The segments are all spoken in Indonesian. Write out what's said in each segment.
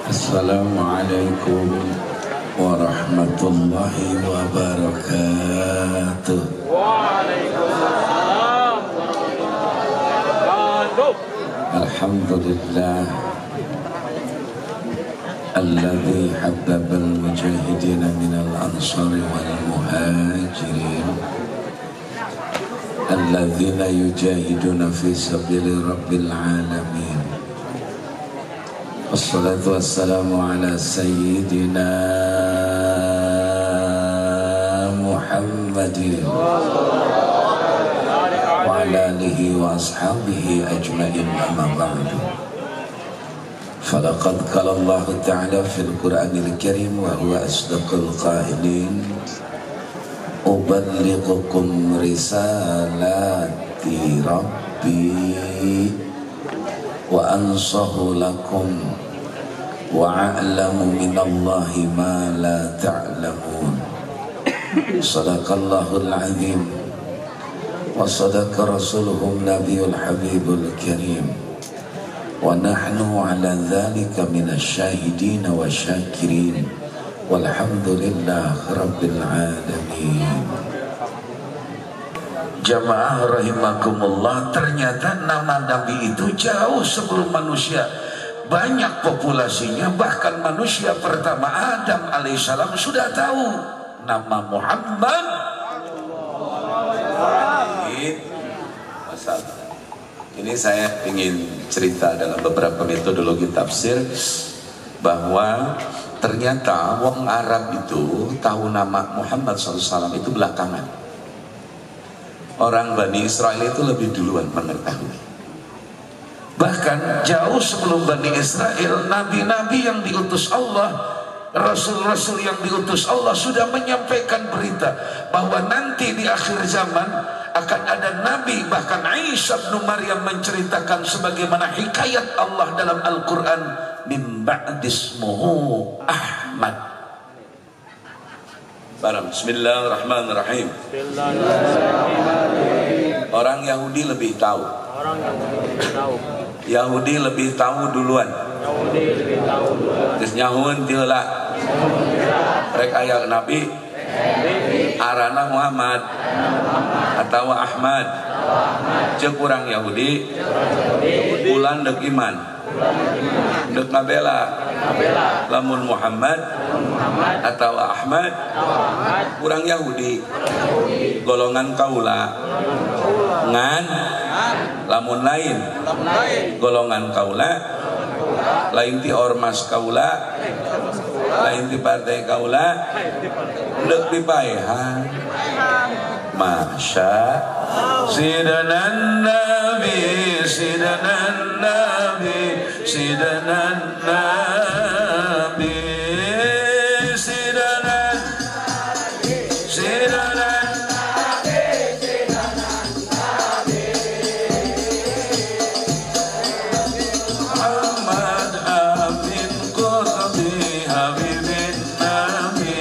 Assalamualaikum warahmatullahi wabarakatuh. Waalaikumsalam warahmatullahi wabarakatuh. Alhamdulillah alladzi habbabal mujahidin minal ansari wal muhajirin alladzina yujahiduna fi sabili rabbil alamin. Wassalatu wassalamu ala sayyidina Muhammadin wa ala alihi wa ashabihi ajma'in, amma ba'du. Falaqad qala Allah ta'ala fil Qur'anil Karim wa huwa asdaqul qailin uballighukum risalati rabbi wa ansahu lakum wa a'lamu minallahi ma la ta'lamun. Sadaqallahul azim wa sadaqa rasuluhum nabiyul habibul karim wa nahnu ala dhalika minasyahidin wa syakirin walhamdulillah rabbil alamin. Jamaah rahimakumullah, ternyata nama Nabi itu jauh sebelum manusia banyak populasinya. Bahkan manusia pertama Adam alaihissalam sudah tahu nama Muhammad. Ini saya ingin cerita dalam beberapa metodologi tafsir bahwa ternyata wong Arab itu tahu nama Muhammad SAW itu belakangan. Orang Bani Israel itu lebih duluan mengetahui. Bahkan jauh sebelum Bani Israel, nabi-nabi yang diutus Allah, rasul-rasul yang diutus Allah sudah menyampaikan berita bahwa nanti di akhir zaman akan ada nabi. Bahkan Isa bin Maryam menceritakan sebagaimana hikayat Allah dalam Al-Quran, min ba'dismuhu Ahmad. Barang Bismillahirrahmanirrahim. Orang Yahudi lebih tahu. Yahudi lebih tahu duluan. Terus nyahun tiheula. Rek aya nabi arana Muhammad atau Ahmad. Ceuk urang Yahudi bulan dek iman. Dek ngabela. Lamun Muhammad atau Ahmad kurang Yahudi golongan kaula ngan. Lamun lain golongan kaula lain ti ormas kaula lain ti partai kaula dek dipaehan. Masya Sidanan Nabi Sidanan Nabi Sidanan Nabi Sidanan Sidanan Nabi Sidanan Nabi Muhammad Amin Qutbi Habibin Nabi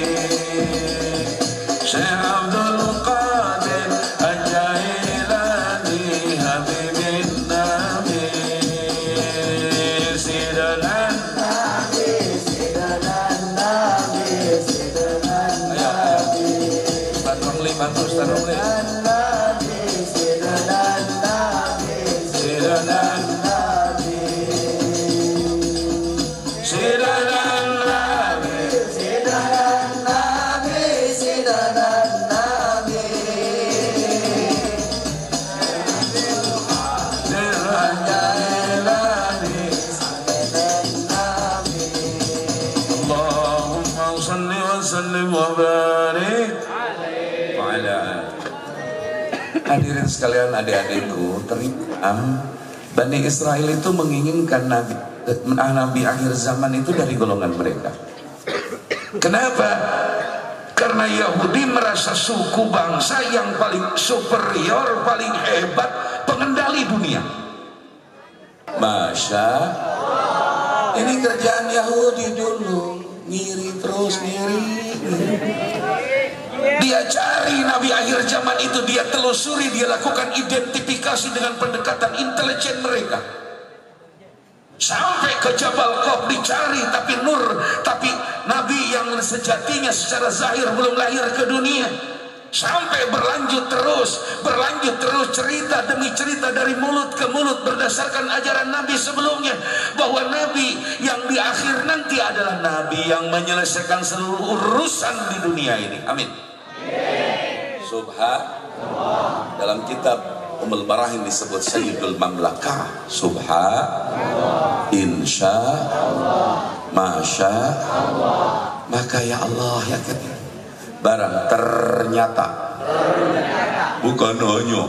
Syekh Abdul Qadir Al-Jailani Habibin Nabi Sidanan Nabi Sidanan Nabi Sidanan Nabi Ustaz Romli bantu Ustaz Romli Nabi Sidanan Nabi Sidanan Nabi Sidanan Nabi Sidanan Nabi Sidanan Nabi Al-Jailani Allahumma salli wa sallim wa barik wa ala. Hadirin sekalian, adik-adikku, ternyata Bani Israel itu menginginkan nabi akhir zaman itu dari golongan mereka. Kenapa? Karena Yahudi merasa suku bangsa yang paling superior, paling hebat, pengendali dunia. Masya ini kerjaan Yahudi dulu, ngiri terus ngiri. Dia cari nabi akhir zaman itu, dia telusuri, dia lakukan identifikasi dengan pendekatan intelijen mereka. Sampai ke Jabal Qaf dicari, tapi nabi yang sejatinya secara zahir belum lahir ke dunia. Sampai berlanjut terus cerita demi cerita dari mulut ke mulut berdasarkan ajaran nabi sebelumnya, bahwa nabi yang di akhir nanti adalah nabi yang menyelesaikan seluruh urusan di dunia ini. Amin. Subhanallah. Dalam kitab Ummul Barahin disebut Sayyidul Mamlakah. Subhanallah, insya Allah, masya Allah, maka ya Allah ya ketika barang ternyata bukan hanya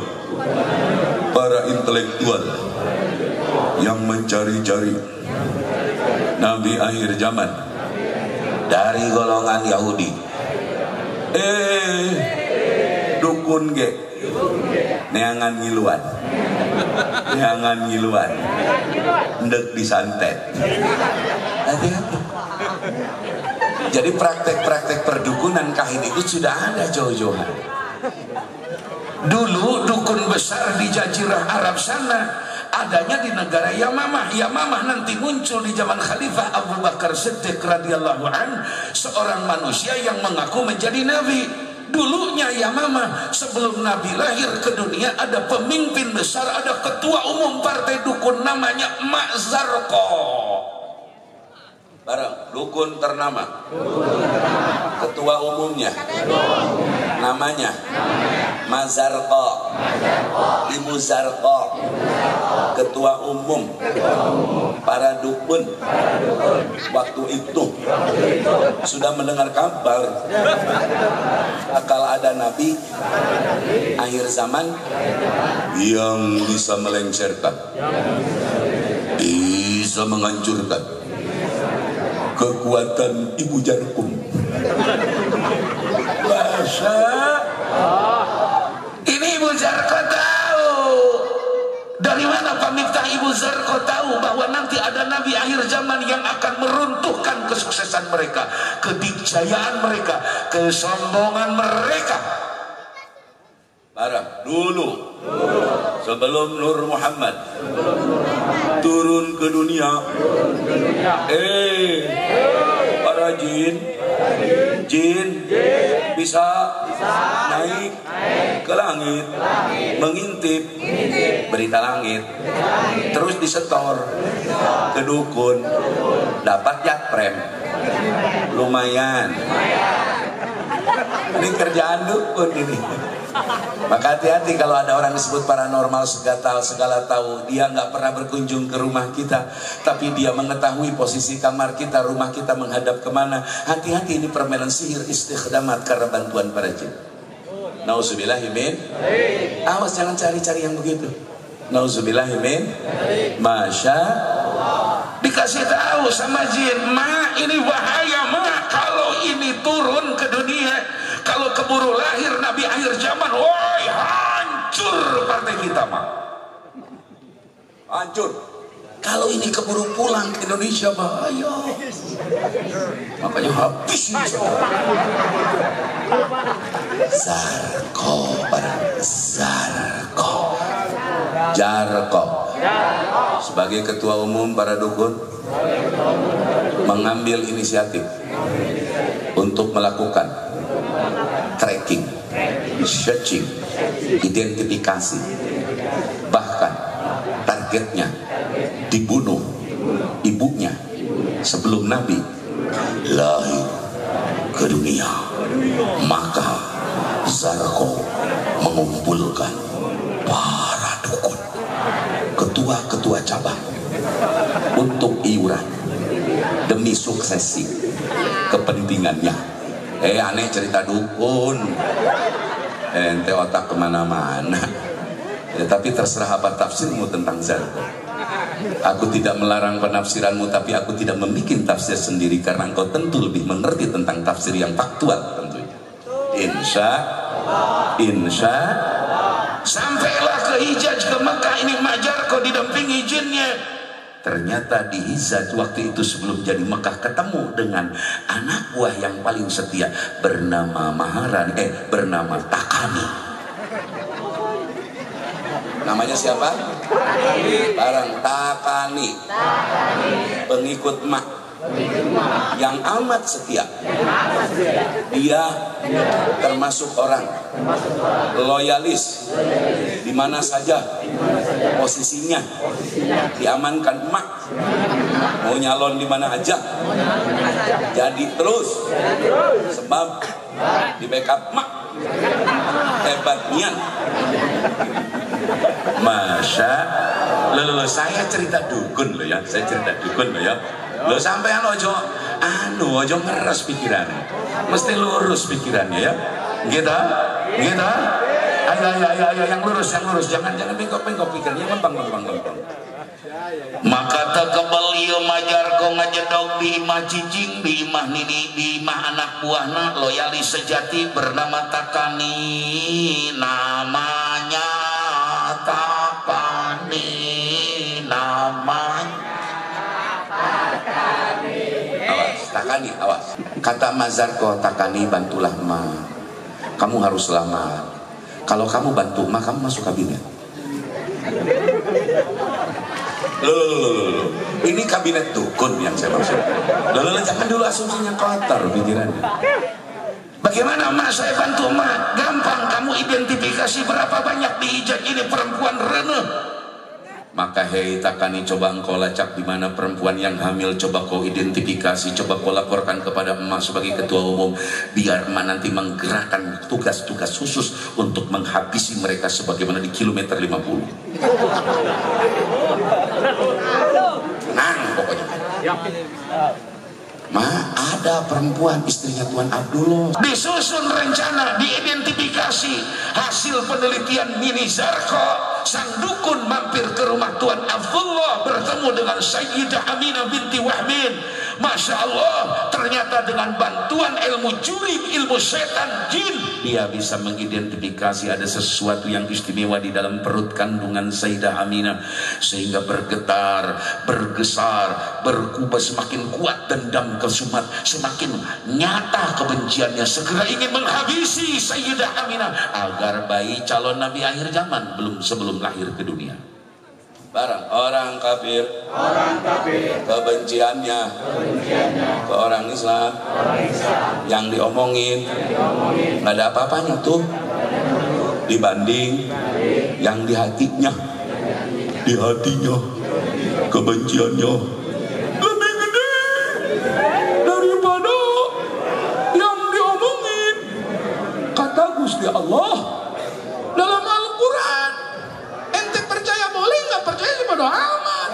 para intelektual yang mencari-cari nabi akhir zaman dari golongan Yahudi, dukun ge neangan ngiluan ndek disantet. Hati-hati. Jadi praktek-praktek perdukunan kahin itu sudah ada jauh-jauhan. Dulu dukun besar di Jazirah Arab sana adanya di negara Yamamah. Yamamah nanti muncul di zaman Khalifah Abu Bakar Siddiq radhiyallahu an, seorang manusia yang mengaku menjadi nabi. Dulunya Yamamah sebelum nabi lahir ke dunia ada pemimpin besar, ada ketua umum partai dukun namanya Mak Zarqo. Barang dukun ternama, ketua umumnya namanya Mazarqo, Ibu Zarqo, ketua umum para dukun waktu itu sudah mendengar kabar bakal ada nabi akhir zaman yang bisa melengsarkan, bisa menghancurkan kekuatan Ibu Jarkum. Bahasa ini Ibu Zarqo tahu. Dari mana pemiftah Ibu Zarqo tahu bahwa nanti ada nabi akhir zaman yang akan meruntuhkan kesuksesan mereka, kedikjayaan mereka, kesombongan mereka. Barang dulu sebelum Nur Muhammad turun ke dunia, para jin bisa naik ke langit, mengintip berita langit, terus disetor ke dukun, dapat jatprem lumayan. Ini kerjaan dukun ini. Maka hati-hati kalau ada orang disebut paranormal, segala tahu. Dia nggak pernah berkunjung ke rumah kita, tapi dia mengetahui posisi kamar kita, rumah kita menghadap kemana. Hati-hati, ini permainan sihir istikhdamat karena bantuan para jin. Nauzubillahimin. Awas jangan cari-cari yang begitu. Nauzubillahimin. Masya Allah. Dikasih tahu sama jin, Ma, ini bahaya, Ma, kalau ini turun ke dunia, kalau keburu lahir nabi akhir zaman, woi, hancur partai kita, Ma. Hancur. Kalau ini keburu pulang ke Indonesia, bahaya. Makanya habis ini. Zarqo, Jarqo sebagai ketua umum para dukun mengambil inisiatif untuk melakukan tracking, searching, identifikasi, bahkan targetnya dibunuh ibunya sebelum nabi lahir ke dunia. Maka Zarqo mengumpulkan para dukun, ketua-ketua cabang untuk iuran demi suksesi kepentingannya. Aneh cerita dukun, ente otak kemana-mana. Ya, tapi terserah apa tafsirmu tentang Zarqo. Aku tidak melarang penafsiranmu, tapi aku tidak membuat tafsir sendiri karena engkau tentu lebih mengerti tentang tafsir yang faktual tentunya. Insya sampailah ke Hijaz, ke Mekah. Ini Mak Jarqo didampingi jinnya. Ternyata di Hizat waktu itu sebelum jadi Mekah ketemu dengan anak buah yang paling setia bernama bernama Takani. Namanya siapa? Barang Takani. Pengikut Mak yang amat setia. Dia termasuk orang loyalis, di mana saja posisinya diamankan Mak, mau nyalon di mana aja jadi terus, sebab di backup Mak. Hebatnya Masya lo saya cerita dukun lo ya, saya cerita dukun lo ya. Lo sampean ojo ngeres pikirannya, mesti lurus pikirannya ya. Kita ayo yang lurus, jangan bengkok pikirannya, gampang. Maka takabal ieu majar ko ngajedog di imah cicing, di imah nini, di imah anak buahna loyalis sejati bernama Takani. Namanya Takani, namanya Takani, awas. Kata Mazarko, Takani, bantulah Ma. Kamu harus selamat. Kalau kamu bantu Ma, kamu masuk kabinet. Loh. Ini kabinet dukun yang saya maksud. Loh, jangan dulu asumsinya kotor pikirannya. Bagaimana Ma, saya bantu Ma? Gampang, kamu identifikasi berapa banyak di Hijaz ini perempuan reneh. Maka hei Takani, coba engkau lacak di mana perempuan yang hamil, coba kau identifikasi, coba kau laporkan kepada emak sebagai ketua umum, biar emak nanti menggerakkan tugas-tugas khusus untuk menghabisi mereka sebagaimana di kilometer 50. Tenang pokoknya. Ma, ada perempuan istrinya Tuan Abdullah. Disusun rencana, diidentifikasi. Hasil penelitian Mini Zarko, sang dukun mampir ke rumah Tuan Abdullah, bertemu dengan Sayyidah Aminah binti Wahmin. Masya Allah, ternyata dengan bantuan ilmu juri, ilmu setan, jin, dia bisa mengidentifikasi ada sesuatu yang istimewa di dalam perut kandungan Sayyidah Aminah, sehingga bergetar, bergesar, berkubah semakin kuat dendam kesumat, semakin nyata kebenciannya, segera ingin menghabisi Sayyidah Aminah agar bayi calon Nabi akhir zaman sebelum lahir ke dunia. Barang orang kafir kebenciannya ke orang Islam yang diomongin nggak ada apa-apanya tuh dibanding yang di hatinya kebenciannya lebih gede daripada yang diomongin. Kata Gusti Allah dalam Al-Quran, ente percaya boleh, nggak percaya sih bodo amat.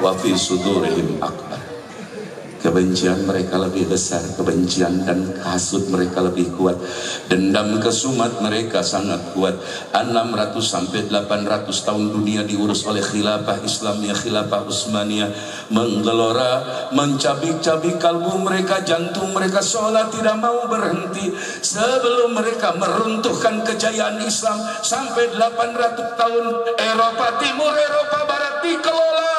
Wa fi sudurihim akbar. Kebencian mereka lebih besar, kebencian dan hasud mereka lebih kuat, dendam kesumat mereka sangat kuat. 600 sampai 800 tahun dunia diurus oleh khilafah Islamiyah, khilafah Utsmaniyah, menggelora, mencabik-cabik kalbu mereka, jantung mereka seolah tidak mau berhenti sebelum mereka meruntuhkan kejayaan Islam. Sampai 800 tahun Eropa Timur, Eropa Barat dikelola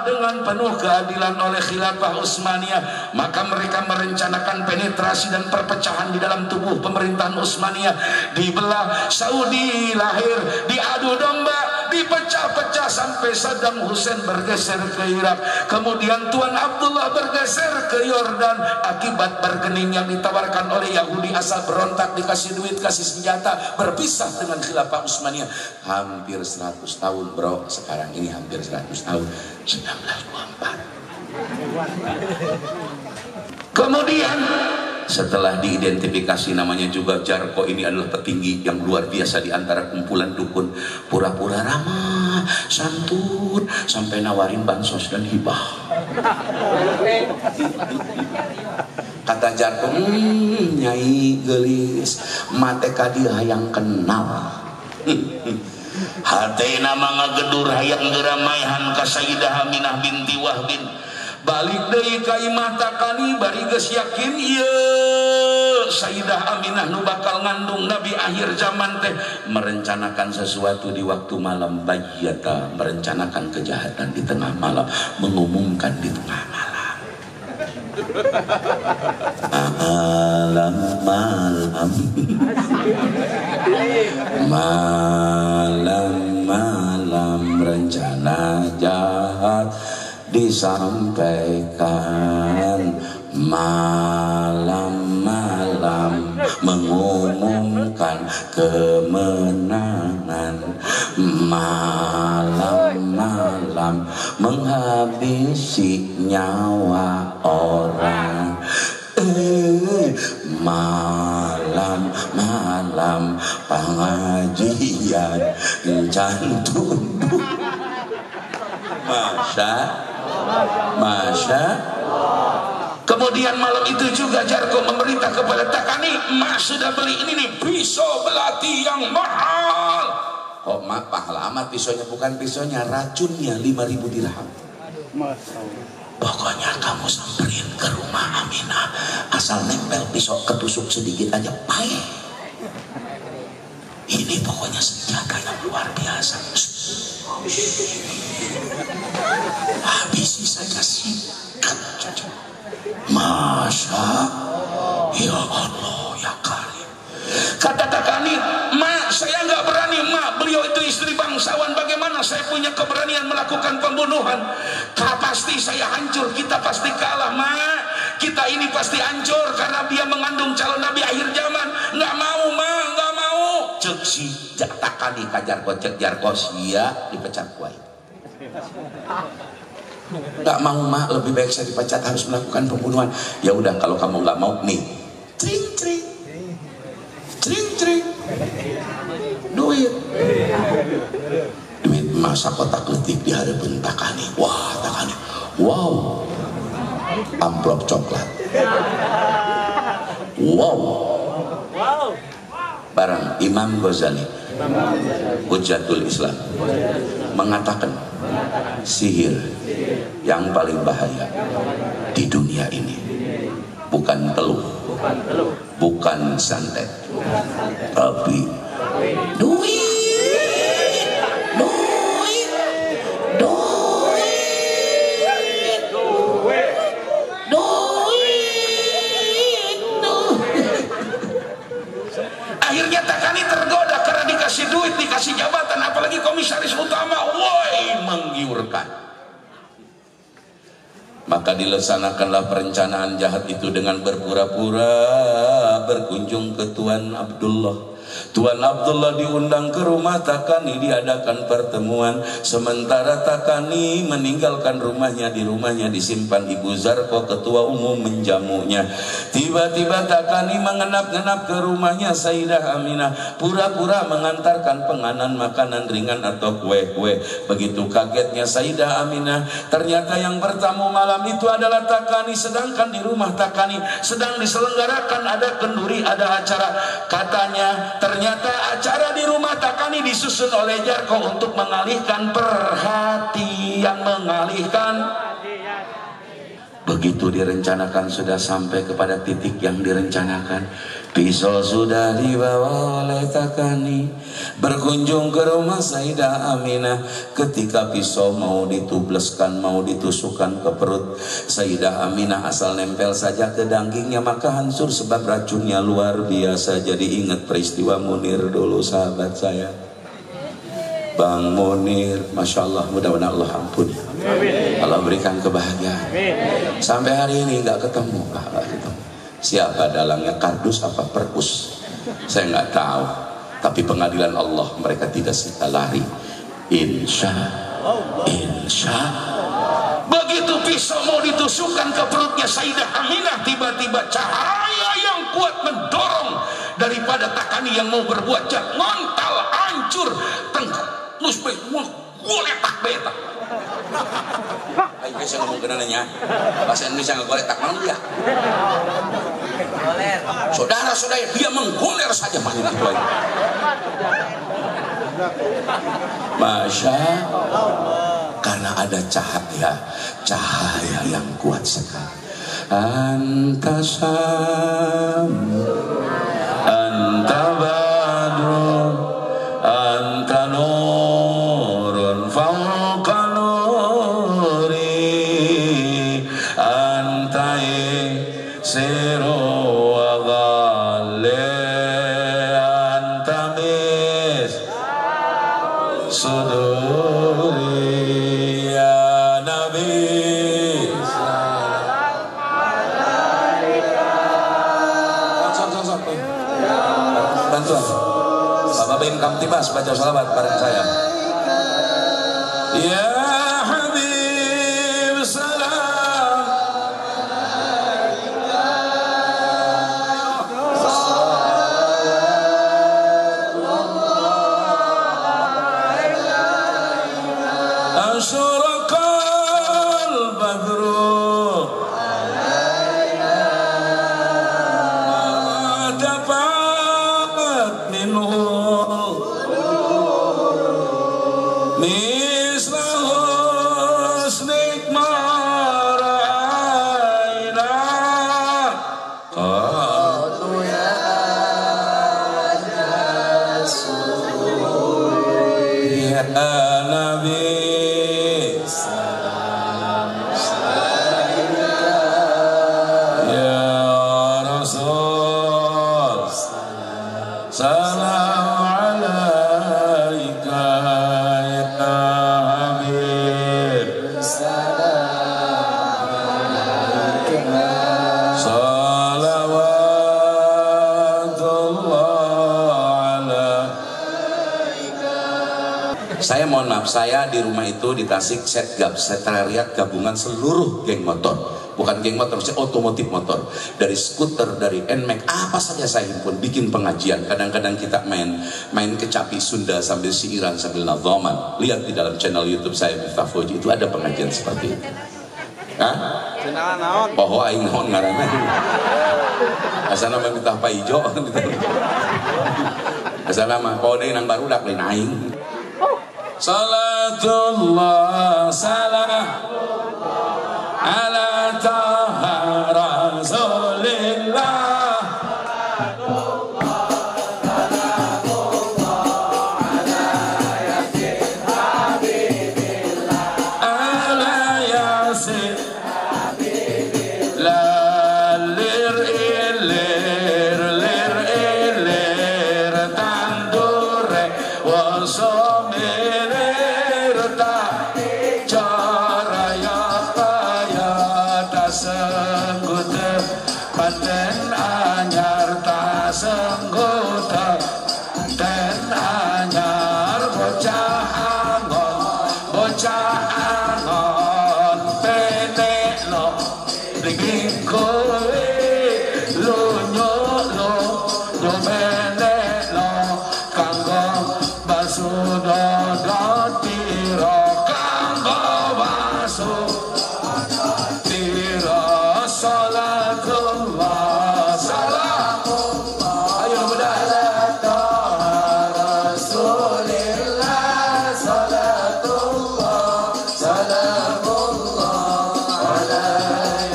dengan penuh keadilan oleh khilafah Utsmaniyah. Maka mereka merencanakan penetrasi dan perpecahan di dalam tubuh pemerintahan Utsmaniyah. Dibelah, Saudi lahir, diadu domba, dipecah-pecah sampai Saddam Hussein bergeser ke Irak. Kemudian Tuan Abdullah bergeser ke Yordan akibat bargaining yang ditawarkan oleh Yahudi asal berontak, dikasih duit, kasih senjata, berpisah dengan khilafah Utsmaniyah. Hampir 100 tahun bro, sekarang ini hampir 100 tahun, 1924. Kemudian setelah diidentifikasi, namanya juga Jarko ini adalah petinggi yang luar biasa di antara kumpulan dukun, pura-pura ramah, santun, sampai nawarin bansos dan hibah. Kata Jarko, Nyai gelis, mate kadi hayang kenal. Hati nama ngagedur hayang geramaihan ka Sayyidah Aminah binti Wahbin. Balik deui ka imah Takani bari geus yakin ieu Sayyidah Aminah nu bakal ngandung Nabi akhir zaman teh merencanakan sesuatu di waktu malam, bayyata merencanakan kejahatan di tengah malam, mengumumkan di tengah malam. Malam rencana jahat disampaikan, malam-malam mengumumkan kemenangan, malam-malam menghabisi nyawa orang, malam-malam pengajian cantum. Masya. Kemudian malam itu juga Jarko memerintah kepada Takani, mak sudah beli ini nih pisau belati yang mahal. Oh mak, pahala amat pisaunya, bukan pisaunya, racunnya 5.000 dirham. Pokoknya kamu samperin ke rumah Aminah, asal nempel pisau ketusuk sedikit aja pahit. Ini pokoknya senjata yang luar biasa. Habisi saja sikat saja. Masya ya Allah ya Karim. Kata Takani, mak saya nggak berani, mak beliau itu istri bangsawan, bagaimana saya punya keberanian melakukan pembunuhan? Pasti saya hancur, kita pasti kalah, mak. Kita ini pasti hancur karena dia mengandung calon nabi akhir zaman. Nggak mau, mak, nggak mau. Cek si Takani kajar kocek Jarko sia dipecat kuai. Nggak mau mak, lebih baik saya dipecat, harus melakukan pembunuhan. Ya udah kalau kamu nggak mau nih, cring duit masa kotak letik di hadapan Takani. Wah Takani, wow, amplop coklat, wow. Barang Imam Ghazali Hujjatul Islam mengatakan sihir yang paling bahaya di dunia ini bukan teluh, bukan santet, tapi duit. Akhirnya Takani tergoda karena dikasih duit, dikasih jabatan, apalagi komisaris utama, woi, menggiurkan. Maka dilaksanakanlah perencanaan jahat itu dengan berpura-pura berkunjung ke Tuan Abdullah. Tuan Abdullah diundang ke rumah Takani, diadakan pertemuan. Sementara Takani meninggalkan rumahnya, di rumahnya disimpan Ibu Zarko, ketua umum, menjamunya. Tiba-tiba Takani mengenap-ngenap ke rumahnya Sayyidah Aminah, pura-pura mengantarkan penganan makanan ringan atau kue-kue. Begitu kagetnya Sayyidah Aminah, ternyata yang bertamu malam itu adalah Takani. Sedangkan di rumah Takani sedang diselenggarakan ada kenduri, ada acara. Katanya ternyata acara di rumah Takani disusun oleh Jarko untuk mengalihkan perhatian, begitu direncanakan sudah sampai kepada titik yang direncanakan. Pisau sudah dibawa oleh Takani, berkunjung ke rumah Sayyidah Aminah. Ketika pisau mau ditubleskan, mau ditusukkan ke perut Sayyidah Aminah, asal nempel saja ke dagingnya maka hancur sebab racunnya luar biasa. Jadi ingat peristiwa Munir dulu sahabat saya, Bang Munir, Masya Allah, mudah-mudahan Allah ampuni, Allah berikan kebahagiaan. Sampai hari ini nggak ketemu, siapa dalangnya, kardus apa perpus, saya nggak tahu. Tapi pengadilan Allah mereka tidak sita lari. Insya begitu pisau mau ditusukkan ke perutnya Sayyidah Aminah, tiba-tiba cahaya yang kuat mendorong daripada Takani yang mau berbuat jahat, ngontal hancur tengkus goletak beta. Ayo saya ngomong kenananya bahasa Indonesia, nggak goletak mana dia? Saudara-saudara, dia menggoler saja paling itu aja. Masya Allah, karena ada cahaya yang kuat sekali. anta syam anta badrun anta nurun fawqa nuri anta siru wa ghalli anta mis suduri ya nabi bantuan Bapak Bim Kamtibas baca salawat bareng saya. Ya Habib salam asyraqal badru Saya mohon maaf, saya di rumah itu di Tasik sekretariat gabungan seluruh geng motor, bukan geng motor, saya otomotif motor, dari skuter, dari NMAX, apa saja saya himpun, bikin pengajian. Kadang-kadang kita main kecapi Sunda sambil siiran sambil nadhaman. Lihat di dalam channel YouTube saya Miftah Fauji itu ada pengajian seperti itu. Hah? Poho aing naon ngaranna. Asana mah Miftah Paijo. Asana mah poho deui nang barudak lain aing. Salatullah salam ala taha rasulillah ala yasin la lir ilir tandure wasome paten anyar ta senggoda ten anyar bocah angon penek lo ringing kowe lo nyo penek lo kanggo basudodo tiro kanggo basudodo salatullah salamullah ayo mudah rasulillah salatullah salamullah ala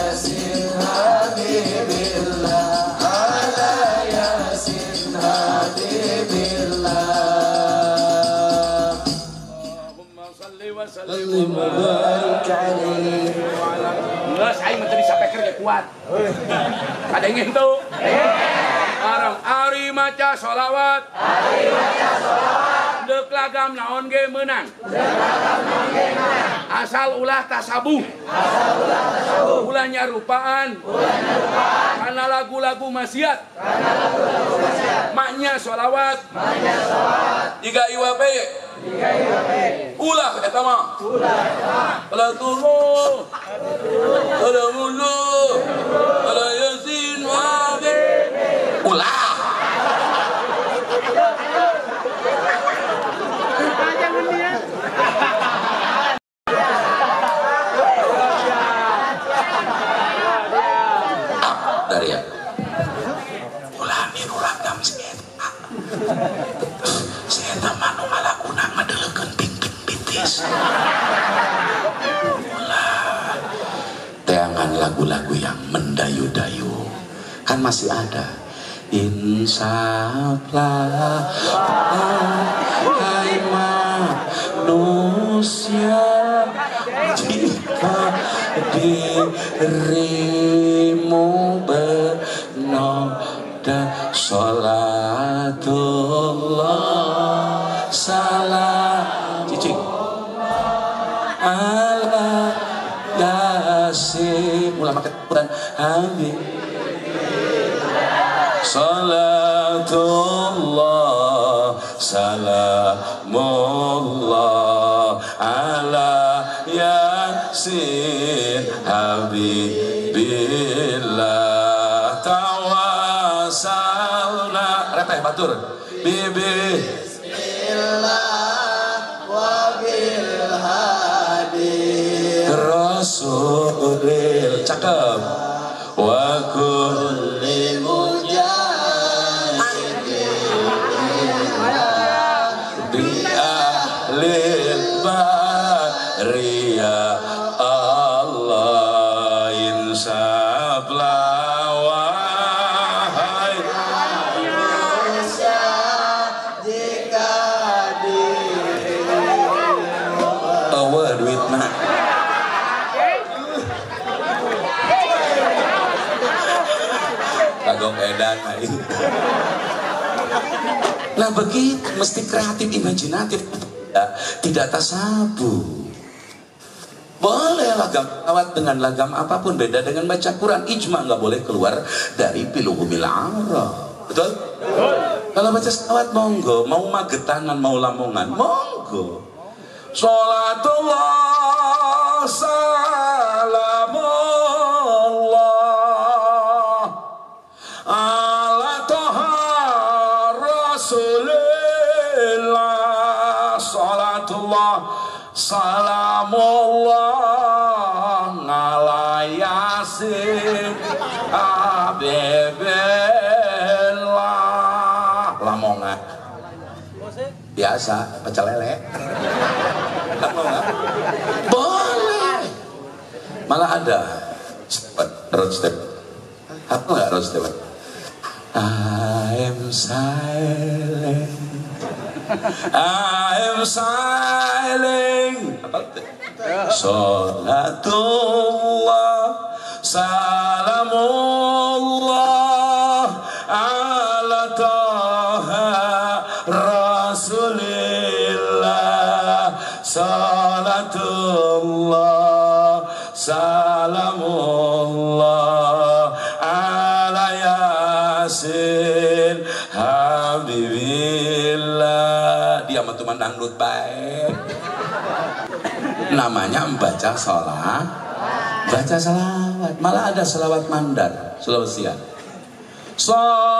yasin habibillah ala yasin habibillah Allahumma salli wa sallim wa barik alaihi geus aing mah teu disapeker ge kuat. Kadengin tuh. Arang ari maca sholawat. Deuk lagam naon ge meunang. Asal ulah tasabuh. Ulah nyarupaan. Kana lagu-lagu maksiat. Maknya sholawat. Jiga iwa bae. Ulah eta mah. Ulah tuluh. Ada mulu. Ada yasin wage. Ulah. Dari ya. Ulah niru ragam seeta. Seeta manu ngalakuna ngadeulekeun ping-ping pitis. Ulah. Teangan lagu-lagu yang kan masih ada. Insaflah hai manusia, jika dirimu benoda, sholatullah salam cicing ala yasin, mulai makan Quran habib, salatullah salamullah ala yasin habibillah, tawasalna repeh batur bibi bismillah wa bil hadi rasulil, cakep, wa kulli Ria Allah, insaflah wahai manusia, jika dirimu duit nak kagok edan lah begitu, mesti kreatif, imajinatif, tidak tasabuh. Boleh lagam awat dengan lagam apapun, beda dengan baca Quran. Ijma nggak boleh keluar dari piluhumil arah. Betul? Kalau baca selawat monggo, mau Magetangan, mau Lamongan, monggo. Sholatullah salamullah ala toha rasulillah, sholatullah salamullah ala yasin habibillah. Lamongan biasa pecel lele Lamongan boleh, malah ada road step, apa nggak road step? I'm silent, I'm silent. Sholatullah salamullah ala toha rasulillah, sholatullah salamullah ala yasin habibillah. Dia teman dangdut baik, namanya membaca sholat, baca salawat. Malah ada salawat mandar Sulawesian, sholatullah